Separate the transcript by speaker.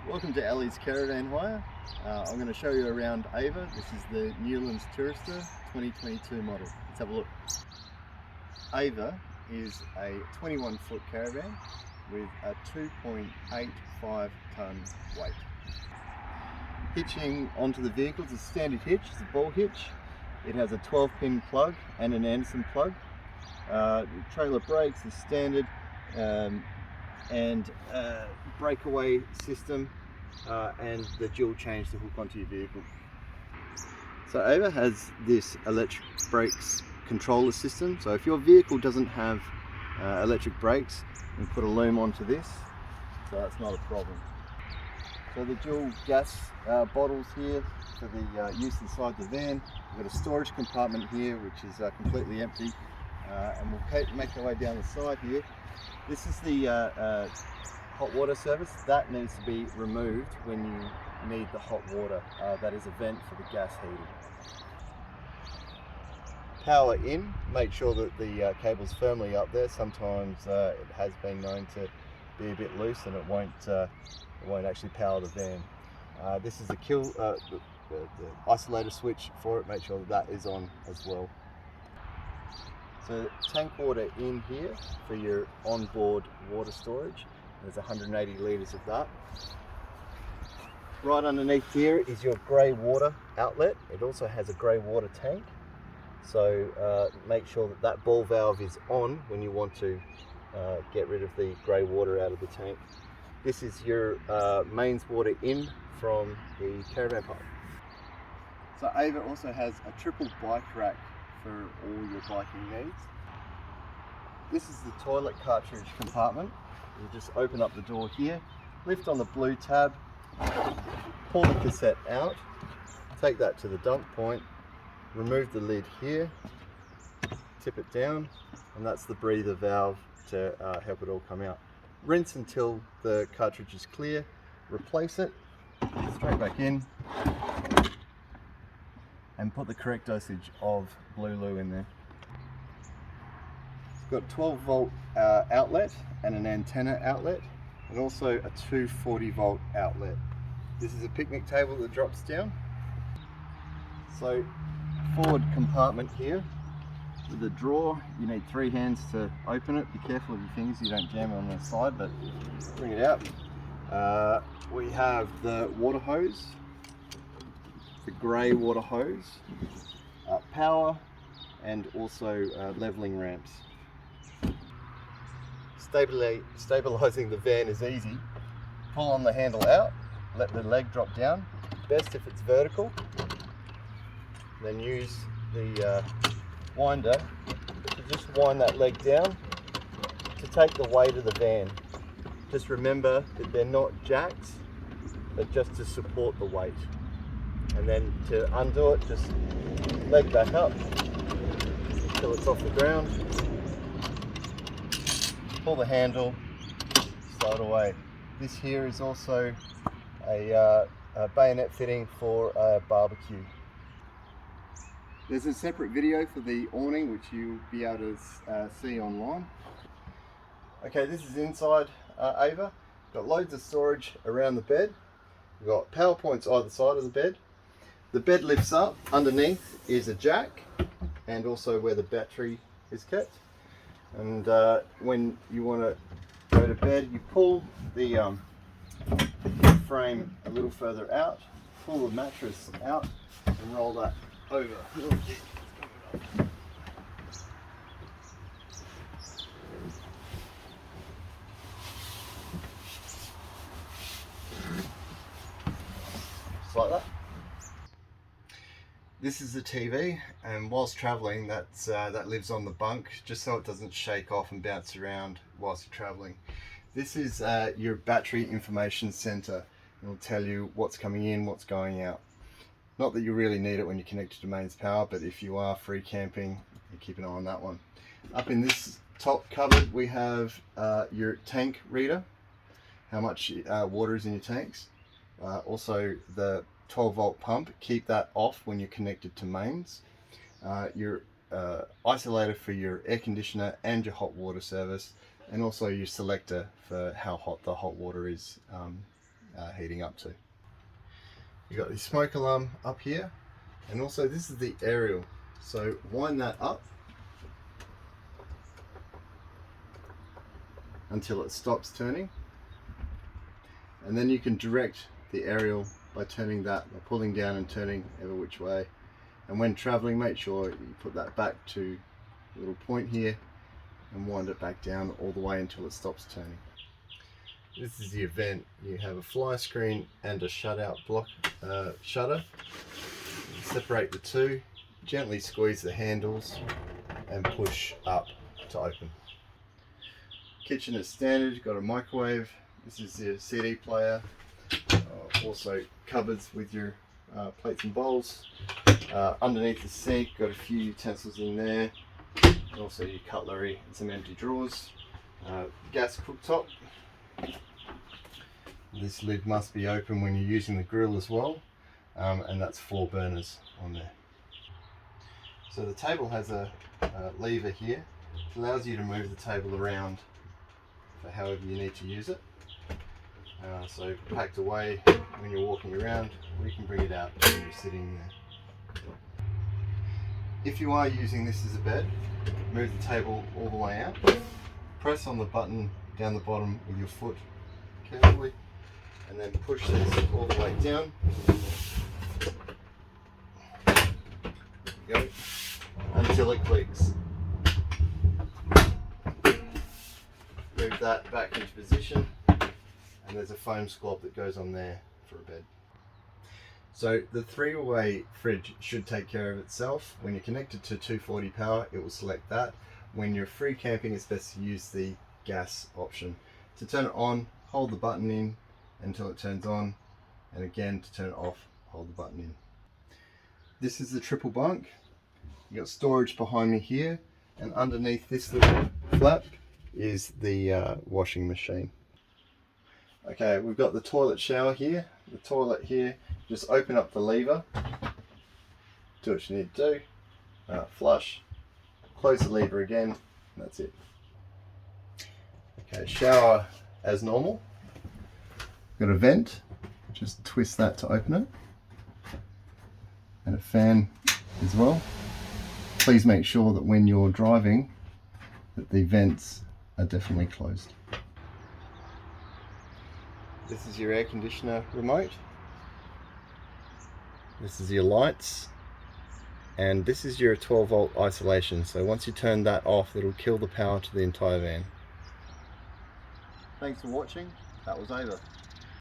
Speaker 1: Welcome to Ellys Caravan Hire. I'm going to show you around Ava. This is the Newlands Tourister 2022 model. Let's have a look. Ava is a 21-foot caravan with a 2.85 tonne weight. Hitching onto the vehicle is a standard hitch, it's a ball hitch. It has a 12-pin plug and an Anderson plug. The trailer brakes is standard. And breakaway system and the dual change to hook onto your vehicle. So Ava has this electric brakes controller system, so if your vehicle doesn't have electric brakes, you can put a loom onto this, so that's not a problem. So the dual gas bottles here for the use inside the van. We've got a storage compartment here which is completely empty, and we'll make our way down the side here. This is the hot water service. That needs to be removed when you need the hot water. That is a vent for the gas heating. Power in, make sure that the cable's firmly up there. Sometimes it has been known to be a bit loose and it won't actually power the van. This is the isolator switch for it. Make sure that is on as well. So tank water in here for your onboard water storage. There's 180 litres of that. Right underneath here is your grey water outlet. It also has a grey water tank. So make sure that that ball valve is on when you want to get rid of the grey water out of the tank. This is your mains water in from the caravan park. So Ava also has a triple bike rack for all your biking needs. This is the toilet cartridge compartment. You just open up the door here, lift on the blue tab, pull the cassette out, take that to the dump point, remove the lid here, tip it down, and that's the breather valve to help it all come out. Rinse until the cartridge is clear, replace it, straight back in, and put the correct dosage of Blue Lou in there. It's got 12 volt outlet and an antenna outlet, and also a 240 volt outlet. This is a picnic table that drops down. So forward compartment here with a drawer. You need 3 hands to open it. Be careful of your fingers, you don't jam it on the side, but bring it out. We have the water hose, the grey water hose, power, and also levelling ramps. Stabilising the van is easy. Pull on the handle out, let the leg drop down, best if it's vertical. Then use the winder to just wind that leg down to take the weight of the van. Just remember that they're not jacks, but just to support the weight. And then to undo it, just leg back up until it's off the ground. Pull the handle, slide away. This here is also a bayonet fitting for a barbecue. There's a separate video for the awning which you'll be able to see online. Okay, this is inside Ava. Got loads of storage around the bed. We've got power points either side of the bed. The bed lifts up. Underneath is a jack and also where the battery is kept. And when you want to go to bed, you pull the frame a little further out, pull the mattress out and roll that over. Just like that. This is the TV, and whilst travelling, that lives on the bunk, just so it doesn't shake off and bounce around whilst you're travelling. This is your battery information centre. It'll tell you what's coming in, what's going out. Not that you really need it when you're connected to mains power, but if you are free camping, you keep an eye on that one. Up in this top cupboard, we have your tank reader, how much water is in your tanks. Also the 12 volt pump, keep that off when you're connected to mains. Your isolator for your air conditioner and your hot water service, and also your selector for how hot the hot water is heating up to. You've got the smoke alarm up here, and also this is the aerial. So wind that up until it stops turning, and then you can direct the aerial by turning that, by pulling down and turning every which way. And when traveling, make sure you put that back to a little point here and wind it back down all the way until it stops turning. This is the event. You have a fly screen and a shutout block shutter. You separate the two, gently squeeze the handles and push up to open. Kitchen is standard, got a microwave. This is the CD player. Also cupboards with your plates and bowls. Underneath the sink, got a few utensils in there. And also your cutlery and some empty drawers. Gas cooktop. This lid must be open when you're using the grill as well. And that's 4 burners on there. So the table has a lever here. It allows you to move the table around for however you need to use it. So packed away when you're walking around, or you can bring it out when you're sitting there. If you are using this as a bed, move the table all the way out. Press on the button down the bottom with your foot carefully, and then push this all the way down. There you go. Until it clicks. Move that back into position, and there's a foam squab that goes on there for a bed. So the 3-way fridge should take care of itself. When you're connected to 240 power, it will select that. When you're free camping, it's best to use the gas option. To turn it on, hold the button in until it turns on, and again to turn it off, hold the button in. This is the triple bunk. You've got storage behind me here, and underneath this little flap is the washing machine. Okay, we've got the toilet shower here. The toilet here, just open up the lever, do what you need to do, flush, close the lever again, and that's it. Okay, shower as normal. Got a vent, just twist that to open it, and a fan as well. Please make sure that when you're driving that the vents are definitely closed. This is your air conditioner remote. This is your lights, and this is your 12-volt isolation. So once you turn that off, it'll kill the power to the entire van. Thanks for watching. That was over.